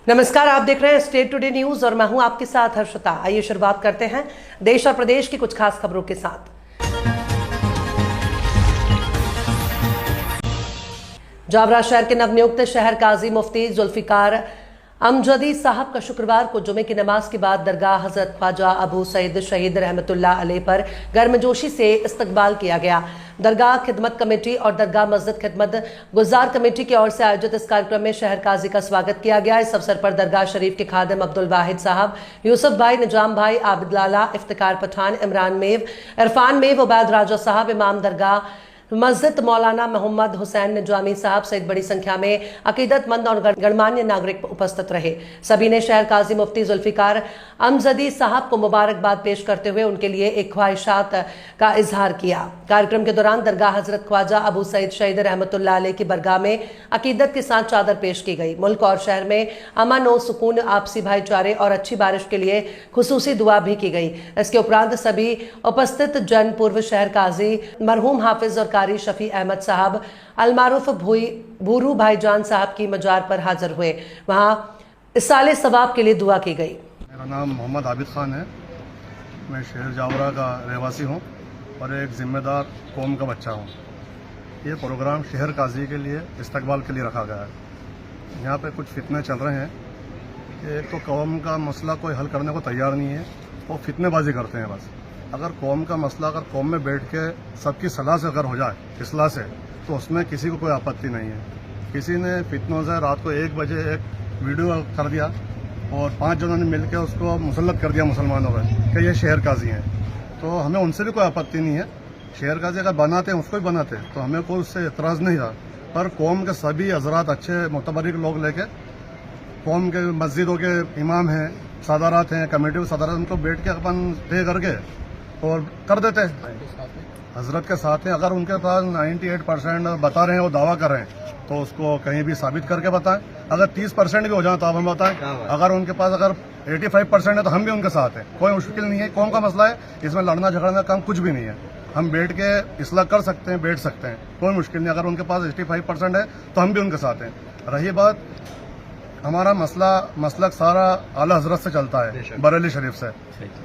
नमस्कार, आप देख रहे हैं स्टेट टुडे न्यूज और मैं हूं आपके साथ हर्षिता। आइए शुरुआत करते हैं देश और प्रदेश की कुछ खास खबरों के साथ। जावरा शहर के नवनियुक्त शहर काजी मुफ्ती जुल्फिकार अमजदी साहब का शुक्रवार को जुमे की नमाज के बाद दरगाह हजरत ख्वाजा अबू सईद शहीद रहमतुल्लाह अलैह पर गर्मजोशी से इस्तकबाल किया गया। दरगाह खिदमत कमेटी और दरगाह मस्जिद खिदमत गुजार कमेटी की ओर से आयोजित इस कार्यक्रम में शहर काजी का स्वागत किया गया। इस अवसर पर दरगाह शरीफ के खादिम अब्दुल वाहिद साहब, यूसुफ भाई, निजाम भाई, आबिद लाला, इफ्तिकार पठान, इमरान मेव, इरफान मेव, उबैद राजा साहब, इमाम दरगाह मस्जिद मौलाना मोहम्मद हुसैन निजामी साहब सहित बड़ी संख्या में अकीदतमंद और गणमान्य नागरिक उपस्थित रहे। सभी ने शहर काजी मुफ्ती जुल्फिकार अमजदी साहब को मुबारकबाद पेश करते हुए उनके लिए एक ख्वाहिशात का इजहार किया। कार्यक्रम के दौरान दरगाह हजरत ख्वाजा अबू सईद शहीद रहमतुल्लाह अलैह की बरगाह में अकीदत के साथ चादर पेश की गई। मुल्क और शहर में अमन और सुकून, आपसी भाईचारे और अच्छी बारिश के लिए खुसूसी दुआ भी की गई। इसके उपरांत सभी उपस्थित जन पूर्व शहर काजी मरहूम हाफिज और कारी शफी अहमद साहब अलमारूफ भूरू भाईजान साहब की मजार पर हाजिर हुए। वहां इसाले सवाब के लिए दुआ की गई। मेरा नाम मोहम्मद आबिद खान है। मैं शहर जावरा का रहवासी हूं और एक जिम्मेदार कौम का बच्चा हूं। ये प्रोग्राम शहर काजी के लिए इस्तकबाल के लिए रखा गया है। यहाँ पे कुछ फितने चल रहे हैं कि एक तो कौम का मसला कोई हल करने को तैयार नहीं है, वो फितनेबाजी करते हैं बस। अगर कौम का मसला अगर कौम में बैठ के सबकी सलाह से अगर हो जाए, इस्लाह से, तो उसमें किसी को कोई आपत्ति नहीं है। किसी ने फितनों से रात को 1 बजे एक वीडियो कर दिया और 5 जनों ने मिलकर उसको मुसल्लत कर दिया मुसलमानों पर कि ये शहर काजी हैं, तो हमें उनसे भी कोई आपत्ति नहीं है। शहर काजी अगर बनाते हैं उसको भी बनाते हैं तो हमें कोई उससे एतराज़ नहीं रहा। पर कौम के सभी हजरात अच्छे मुतबरिक लोग लेके, कौम के मस्जिदों के इमाम हैं, सदारात हैं, कमेटी के सदारात, उनको बैठ के अपन तय करके और कर देते हैं। हजरत के साथ हैं। अगर उनके पास 98% बता रहे हैं, वो दावा कर रहे हैं, तो उसको कहीं भी साबित करके बताएं। अगर 30% भी हो जाए तो आप हमें बताएं। अगर उनके पास अगर 85% है तो हम भी उनके साथ हैं। कोई मुश्किल नहीं है। कौन का मसला है, इसमें लड़ना झगड़ने का काम कुछ भी नहीं है। हम बैठ के इस्लाह कर सकते हैं, बैठ सकते हैं, कोई मुश्किल नहीं। अगर उनके पास 85% है तो हम भी उनके साथ हैं। रही बात, हमारा मसलक सारा आला हजरत से चलता है, बरेली शरीफ से।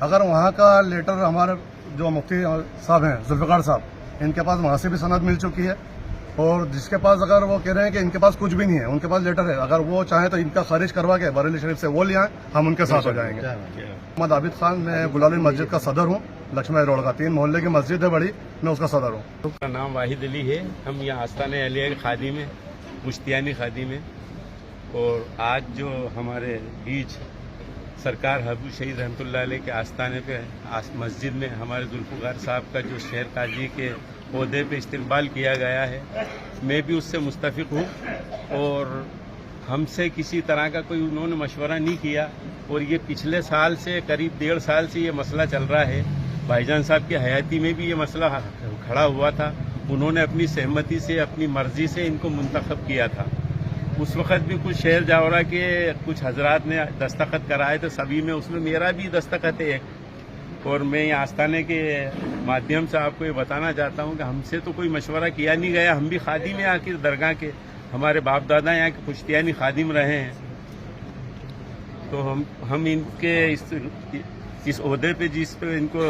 अगर वहाँ का लेटर हमारे जो मुफ्ती साहब हैं जुल्फिकार साहब, इनके पास वहाँ से भी सनद मिल चुकी है। और जिसके पास अगर वो कह रहे हैं कि इनके पास कुछ भी नहीं है, उनके पास लेटर है, अगर वो चाहे तो इनका खारिज करवा के बरेली शरीफ से वो ले आए, हम उनके साथ हो जाएंगे। मोहम्मद आबिद खान, मैं गुलाली मस्जिद का सदर हूँ। लक्ष्मी रोड का 3 मोहल्ले की मस्जिद है बड़ी, मैं उसका सदर हूँ। मेरा नाम वाहिद अली है। हम यहाँ आस्ताने अलिया खादी में, मुश्तियानी खादी में, और आज जो हमारे बीच सरकार हबू शहीद रहमतुल्लाह अलैह के आस्ताने पे मस्जिद में हमारे जुल्फिकार साहब का जो शहर काजी के ओहदे पे इस्तकबाल किया गया है, मैं भी उससे मुस्तफ़िक हूँ। और हमसे किसी तरह का कोई उन्होंने मशवरा नहीं किया। और ये पिछले साल से, करीब 1.5 साल से ये मसला चल रहा है। भाईजान साहब की हयाती में भी ये मसला खड़ा हुआ था। उन्होंने अपनी सहमति से, अपनी मर्जी से इनको मुंतखब किया था। उस वक़्त भी कुछ शहर जावरा के कुछ हजरात ने दस्तखत कराए थे सभी में, उसमें मेरा भी दस्तखत है। और मैं ये आस्ताने के माध्यम से आपको ये बताना चाहता हूँ कि हमसे तो कोई मशवरा किया नहीं गया। हम भी खादिम हैं आखिर दरगाह के, हमारे बाप दादा यहाँ के पुश्तियानी खादिम रहे हैं। तो हम इनके इस ओहदे पे जिस पे इनको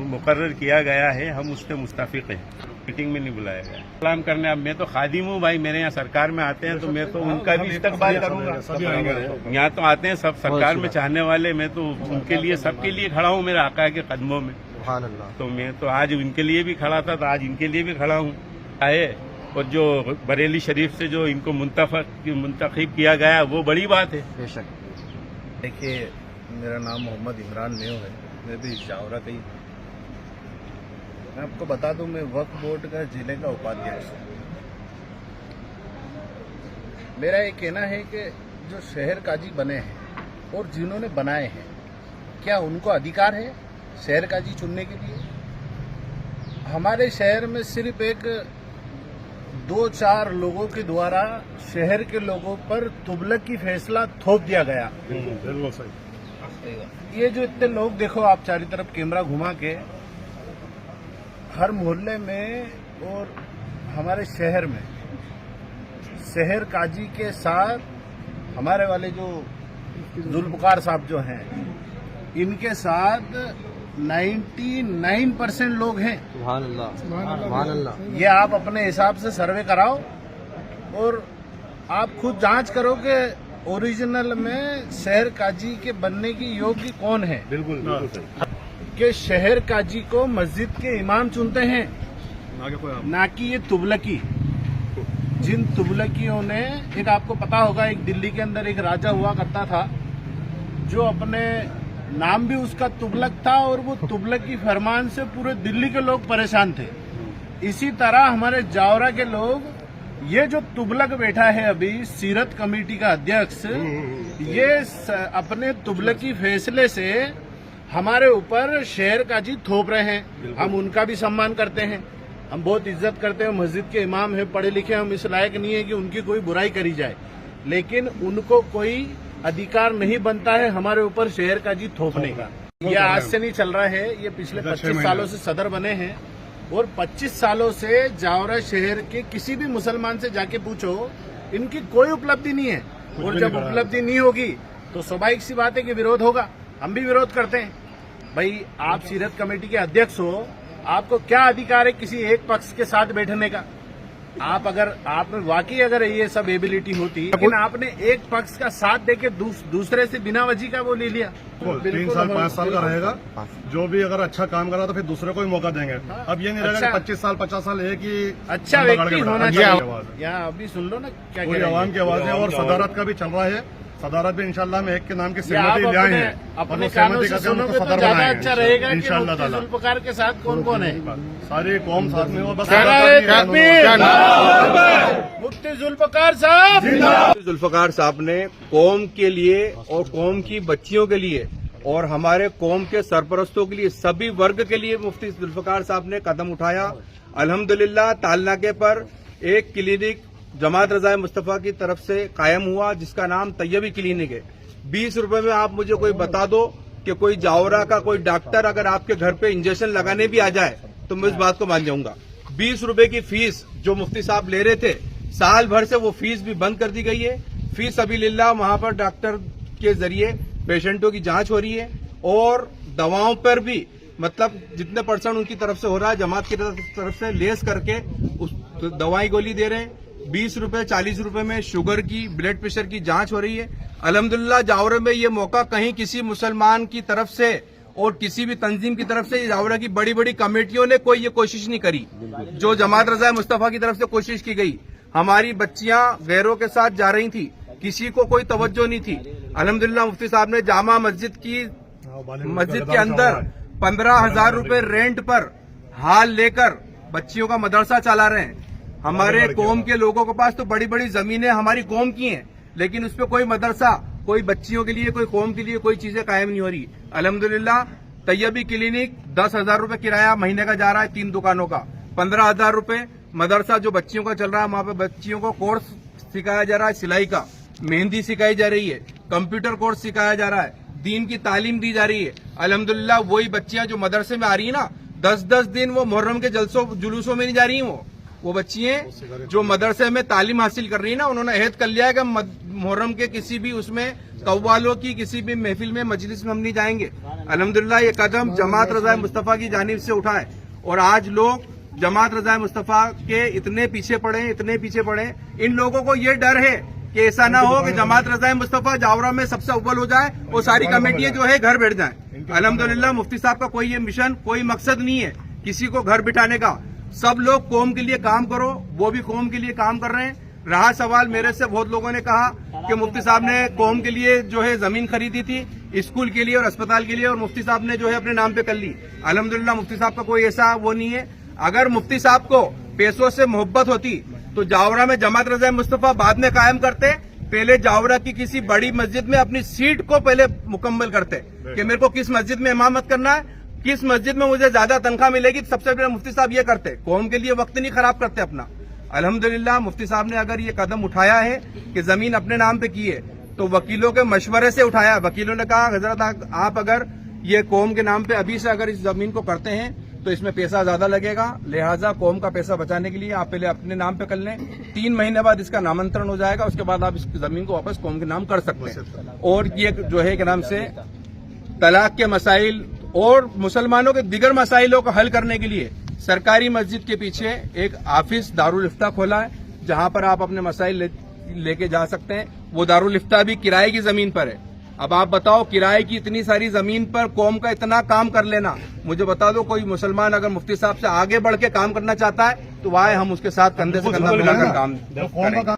मुकर्रर किया गया है, हम उससे मुस्तफ़िक हैं। मीटिंग में नहीं बुलाया गया सलाम करने। अब मैं तो खादिम हूँ भाई, मेरे यहाँ सरकार में आते हैं तो मैं तो उनका भी इस्तकबाल करूँगा। यहाँ तो आते हैं सब सरकार में चाहने वाले, मैं तो उनके लिए, सबके लिए खड़ा हूँ मेरे आका के कदमों में। तो मैं तो आज उनके लिए भी खड़ा था, तो आज इनके लिए भी खड़ा हूँ। आए और जो बरेली शरीफ से जो इनको मुंतखब किया गया, वो बड़ी बात है। बेशक। देखिए, मेरा नाम मोहम्मद इमरान मेव है। मैं भी जावरा का ही। मैं आपको बता दूं, मैं वक्फ बोर्ड का जिले का उपाध्यक्ष हूँ। मेरा ये कहना है कि जो शहर काजी बने हैं और जिन्होंने बनाए हैं, क्या उनको अधिकार है शहर काजी चुनने के लिए? हमारे शहर में सिर्फ एक 2-4 लोगों के द्वारा शहर के लोगों पर तुगलक की फैसला थोप दिया गया। ये जो इतने लोग, देखो आप चारों तरफ कैमरा घुमा के, हर मोहल्ले में और हमारे शहर में शहर काजी के साथ हमारे वाले जो जुल्फकार साहब जो हैं, इनके साथ 99% लोग हैं। सुभान अल्लाह। ये आप अपने हिसाब से सर्वे कराओ और आप खुद जांच करो कि ओरिजिनल में शहर काजी के बनने की योग्य कौन है। बिल्कुल कि शहर काजी को मस्जिद के इमाम चुनते हैं, ना कि ये तुगलकी। जिन तुगलकियों ने, एक आपको पता होगा, एक दिल्ली के अंदर एक राजा हुआ करता था जो अपने नाम भी उसका तुगलक था और वो तुगलकी फरमान से पूरे दिल्ली के लोग परेशान थे। इसी तरह हमारे जावरा के लोग, ये जो तुगलक बैठा है अभी सीरत कमेटी का अध्यक्ष, ये अपने तुगलकी फैसले से हमारे ऊपर शहर काजी थोप रहे हैं। हम उनका भी सम्मान करते हैं, हम बहुत इज्जत करते हैं, मस्जिद के इमाम हैं, पढ़े लिखे, हम इस लायक नहीं है कि उनकी कोई बुराई करी जाए, लेकिन उनको कोई अधिकार नहीं बनता है हमारे ऊपर शहर काजी थोपने का। ये आज से नहीं चल रहा है, ये पिछले 25 सालों से सदर बने हैं और 25 सालों से जावरा शहर के किसी भी मुसलमान से जाके पूछो, इनकी कोई उपलब्धि नहीं है। और जब उपलब्धि नहीं होगी तो स्वाभाविक सी बात है कि विरोध होगा। हम भी विरोध करते हैं। भाई, आप सीरत कमेटी के अध्यक्ष हो, आपको क्या अधिकार है किसी एक पक्ष के साथ बैठने का? आप में वाकई अगर ये सब एबिलिटी होती, लेकिन आपने एक पक्ष का साथ देके दूसरे से बिना वजह का वो ले लिया। 3 साल 5 साल का रहेगा, जो भी अगर अच्छा काम करा तो फिर दूसरे को ही मौका देंगे। अब ये नहीं रहेगा कि 25 साल 50 साल एक ही अच्छा व्यक्ति होना चाहिए। यहाँ अभी सुन लो ना क्या पूरी आवाम की आवाज है। और सदारत का भी चल रहा है, सदारत भी इंशाल्लाह में एक के नाम की सहमति ले आए हैं। अपने कानों से सुनोगे तो ज्यादा अच्छा रहेगा कि मुफ्ती जुल्फकार के साथ कौन कौन है। सारी कौम साथ में हो, बस मुफ्ती जुल्फकार साहब। जुल्फकार साहब ने कौम के लिए और कौम की बच्चियों के लिए और हमारे कौम के सरपरस्तों के लिए, सभी वर्ग के लिए मुफ्ती जुल्फकार साहब ने कदम उठाया। अल्हम्दुलिल्लाह तालनाके पर एक क्लिनिक जमात रज़ाए मुस्तफ़ा की तरफ से कायम हुआ, जिसका नाम तैयबी क्लिनिक है। 20 रुपए में आप मुझे कोई बता दो कि कोई जावरा का कोई डॉक्टर अगर आपके घर पे इंजेक्शन लगाने भी आ जाए तो मैं इस बात को मान जाऊंगा। 20 रुपए की फीस जो मुफ्ती साहब ले रहे थे, साल भर से वो फीस भी बंद कर दी गई है। फीस अबिलिल्लाह वहां पर डॉक्टर के जरिए पेशेंटों की जांच हो रही है और दवाओं पर भी, मतलब जितने % उनकी तरफ से हो रहा है, जमात की तरफ से लेस करके उस दवाई गोली दे रहे हैं। 20 रुपए 40 रुपए में शुगर की, ब्लड प्रेशर की जांच हो रही है। अल्हम्दुलिल्लाह जावरा में ये मौका कहीं किसी मुसलमान की तरफ से और किसी भी तंजीम की तरफ से, जावरा की बड़ी बड़ी कमेटियों ने कोई ये कोशिश नहीं करी जो जमात रज़ाए मुस्तफ़ा की तरफ से कोशिश की गई। हमारी बच्चियां गैरों के साथ जा रही थी, किसी को कोई तवज्जो नहीं थी। अल्हम्दुलिल्लाह मुफ्ती साहब ने जामा मस्जिद के अंदर 15,000 रुपए रेंट पर हाल लेकर बच्चियों का मदरसा चला रहे हैं। हमारे कौम के लोगों के पास तो बड़ी बड़ी जमीनें हमारी कौम की हैं, लेकिन उस पर कोई मदरसा, कोई बच्चियों के लिए, कोई कौम के लिए कोई चीजें कायम नहीं हो रही। अल्हम्दुलिल्लाह तैयबी क्लिनिक 10,000 रुपए किराया महीने का जा रहा है, 3 दुकानों का। 15,000 रुपए मदरसा जो बच्चियों का चल रहा है, वहां पे बच्चियों को कोर्स सिखाया जा रहा है, सिलाई का, मेहंदी सिखाई जा रही है, कंप्यूटर कोर्स सिखाया जा रहा है, दीन की तालीम दी जा रही है। अल्हम्दुलिल्लाह वही बच्चियां जो मदरसे में आ रही है ना, 10-10 दिन वो मुहर्रम के जुलूसों में नहीं जा रही है। वो बच्चियां जो मदरसे में तालीम हासिल कर रही है ना, उन्होंने अहद कर लिया है कि मुहर्रम के किसी भी उसमें कव्वालों की किसी भी महफिल में, मजलिस में हम नहीं जाएंगे। अल्हम्दुलिल्लाह ये कदम जमात रज़ाए मुस्तफ़ा की जानिब से उठा है और आज लोग जमात रज़ाए मुस्तफ़ा के इतने पीछे पड़े। इन लोगों को ये डर है कि ऐसा ना हो कि जमात रज़ाए मुस्तफ़ा जावरा में सबसे अव्वल हो जाए और सारी कमेटियां जो है घर बैठ जाएं। अल्हम्दुलिल्लाह मुफ्ती साहब का कोई ये मिशन, कोई मकसद नहीं है किसी को घर बिठाने का। सब लोग कौम के लिए काम करो, वो भी कौम के लिए काम कर रहे हैं। रहा सवाल, मेरे से बहुत लोगों ने कहा कि मुफ्ती साहब ने कौम के लिए जो है जमीन खरीदी थी स्कूल के लिए और अस्पताल के लिए, और मुफ्ती साहब ने जो है अपने नाम पे कर ली। अल्हम्दुलिल्लाह मुफ्ती साहब का कोई ऐसा वो नहीं है। अगर मुफ्ती साहब को पैसों से मोहब्बत होती तो जावरा में जमात रज़ाए मुस्तफ़ा बाद में कायम करते। पहले जावरा की किसी बड़ी मस्जिद में अपनी सीट को पहले मुकम्मल करते कि मेरे को किस मस्जिद में इमामत करना है, किस मस्जिद में मुझे ज्यादा तनख्वाह मिलेगी। सबसे पहले मुफ्ती साहब ये करते, कौम के लिए वक्त नहीं खराब करते अपना। अल्हम्दुलिल्लाह मुफ्ती साहब ने अगर ये कदम उठाया है कि जमीन अपने नाम पे की है, तो वकीलों के मशवरे से उठाया। वकीलों ने कहा हजरत आप अगर ये कौम के नाम पे अभी से अगर इस जमीन को करते हैं तो इसमें पैसा ज्यादा लगेगा, लिहाजा कौम का पैसा बचाने के लिए आप पहले अपने नाम पे कर लें। 3 महीने बाद इसका नामांतरण हो जाएगा, उसके बाद आप इस जमीन को वापस कौम के नाम कर सकते हैं। और ये जो है क्या नाम से तलाक के मसाइल और मुसलमानों के दिगर मसाइलों को हल करने के लिए सरकारी मस्जिद के पीछे एक ऑफिस दारुल इफ्ता खोला है, जहां पर आप अपने मसाइल लेके जा सकते हैं। वो दारुल इफ्ता भी किराए की जमीन पर है। अब आप बताओ, किराए की इतनी सारी जमीन पर कौम का इतना काम कर लेना, मुझे बता दो कोई मुसलमान अगर मुफ्ती साहब से आगे बढ़ के काम करना चाहता है तो वह हम उसके साथ कंधे से कंधा मिलाकर काम करें।